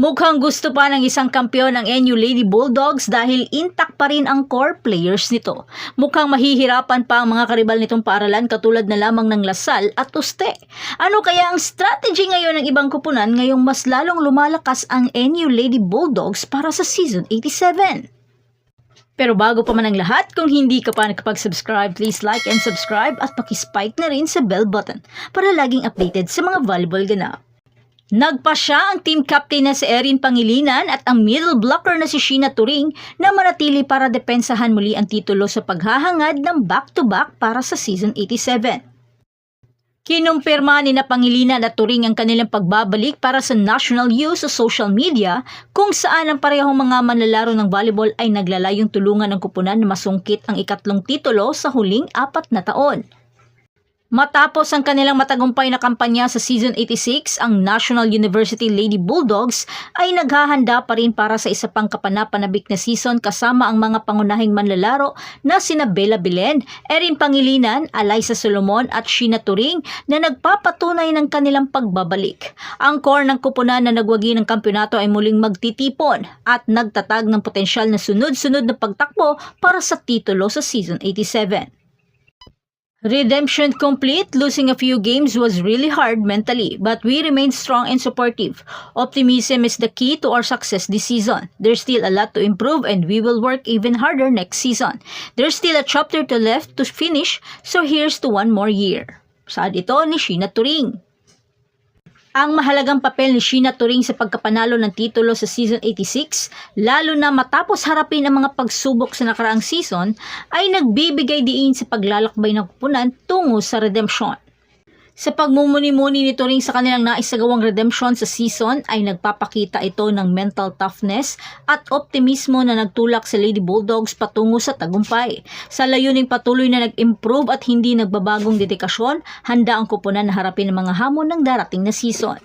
Mukhang gusto pa ng isang kampiyon ang NU Lady Bulldogs dahil intact pa rin ang core players nito. Mukhang mahihirapan pa ang mga karibal nitong paaralan katulad na lamang ng Lasal at Uste. Ano kaya ang strategy ngayon ng ibang kupunan ngayong mas lalong lumalakas ang NU Lady Bulldogs para sa Season 87? Pero bago pa man ang lahat, kung hindi ka pa nakapag-subscribe, please like and subscribe at pakispike na rin sa bell button para laging updated sa mga volleyball ganap. Nagpasya ang team captain na si Erin Pangilinan at ang middle blocker na si Sheena Turing na manatili para depensahan muli ang titulo sa paghahangad ng back-to-back para sa Season 87. Kinumpirma ni na Pangilinan at Turing ang kanilang pagbabalik para sa national use sa social media kung saan ang parehong mga manlalaro ng volleyball ay naglalayong tulungan ng kupunan na masungkit ang ikatlong titulo sa huling 4 na taon. Matapos ang kanilang matagumpay na kampanya sa Season 86, ang National University Lady Bulldogs ay naghahanda pa rin para sa isa pang kapanapanabik na season kasama ang mga pangunahing manlalaro na sina Bella Belen, Erin Pangilinan, Alyssa Solomon at Sheena Turing na nagpapatunay ng kanilang pagbabalik. Ang core ng kupunan na nagwagi ng kampyonato ay muling magtitipon at nagtatag ng potensyal na sunod-sunod na pagtakbo para sa titulo sa Season 87. Redemption complete. Losing a few games was really hard mentally, but we remain strong and supportive. Optimism is the key to our success this season. There's still a lot to improve and we will work even harder next season. There's still a chapter to left to finish, so here's to one more year. Saad ito ni Sheena Turing. Ang mahalagang papel ni Sheena Turing sa pagkapanalo ng titulo sa Season 86, lalo na matapos harapin ang mga pagsubok sa nakaraang season, ay nagbibigay diin sa paglalakbay ng kupunan tungo sa redemption. Sa pagmumuni-muni ni Turing sa kanilang naisagawang redemption sa season ay nagpapakita ito ng mental toughness at optimismo na nagtulak sa Lady Bulldogs patungo sa tagumpay. Sa layuning patuloy na nag-improve at hindi nagbabagong dedikasyon, handa ang kupunan na harapin ang mga hamon ng darating na season.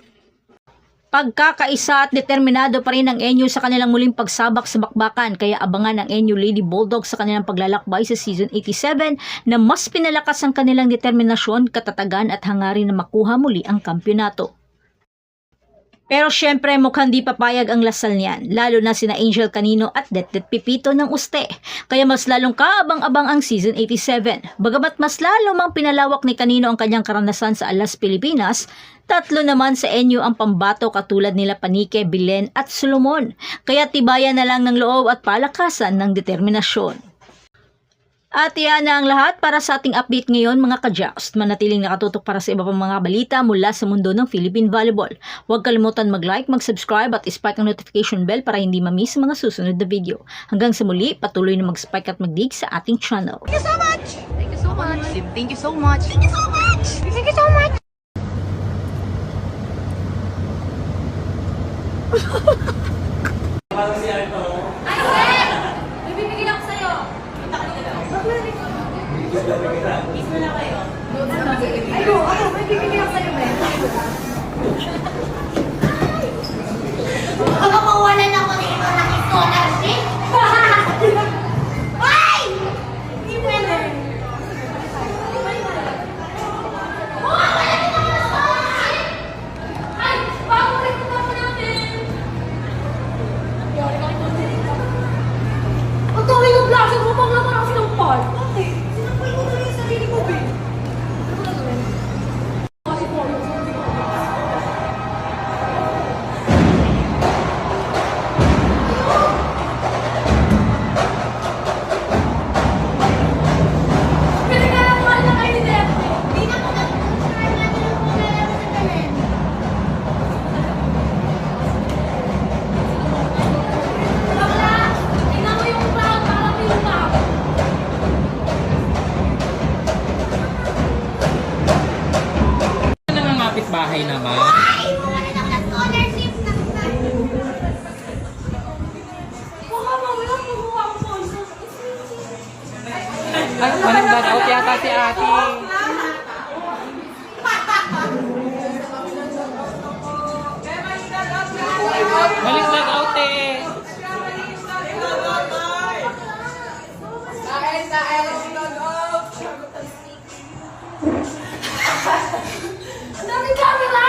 Pagkakaisa at determinado pa rin ang NU sa kanilang muling pagsabak sa bakbakan, kaya abangan ang NU Lady Bulldogs sa kanilang paglalakbay sa Season 87 na mas pinalakas ang kanilang determinasyon, katatagan at hangarin na makuha muli ang kampyonato. Pero syempre mukhang di papayag ang Lasal niyan, lalo na sina Angel Canino at Detdet Pipito ng Uste. Kaya mas lalong kaabang-abang ang Season 87. Bagamat mas lalo mang pinalawak ni Canino ang kanyang karanasan sa Alas Pilipinas, 3 naman sa NU ang pambato katulad nila Panique, Belen at Solomon. Kaya tibayan na lang ng loob at palakasan ng determinasyon. At iyan na ang lahat para sa ating update ngayon mga ka-Joust. Manatiling nakatutok para sa iba pang mga balita mula sa mundo ng Philippine Volleyball. Huwag kalimutan mag-like, mag-subscribe at spike ang notification bell para hindi ma-miss mga susunod na video. Hanggang sa muli, patuloy na mag-spike at mag-dig sa ating channel. Thank you so much! Thank you so much! Thank you so much! Thank you so much! Thank you so much! Baka mawalan ako dito ng scholarship. Ay! Hindi pwede. Mawalan din ako ng scholarship! Ay! Paborito na po natin! Ang dami ng klase mo, pang laman ako ng part. Bakit? Sinampay mo na yung sarili mo, babe. Ano ko na gawin? Kasi po, bahay naman. ay! Mawalan ako ng scholarship. Baka mamaya makuha ko po. Ay, maling out yata si ate. Maling out eh. Dami camera!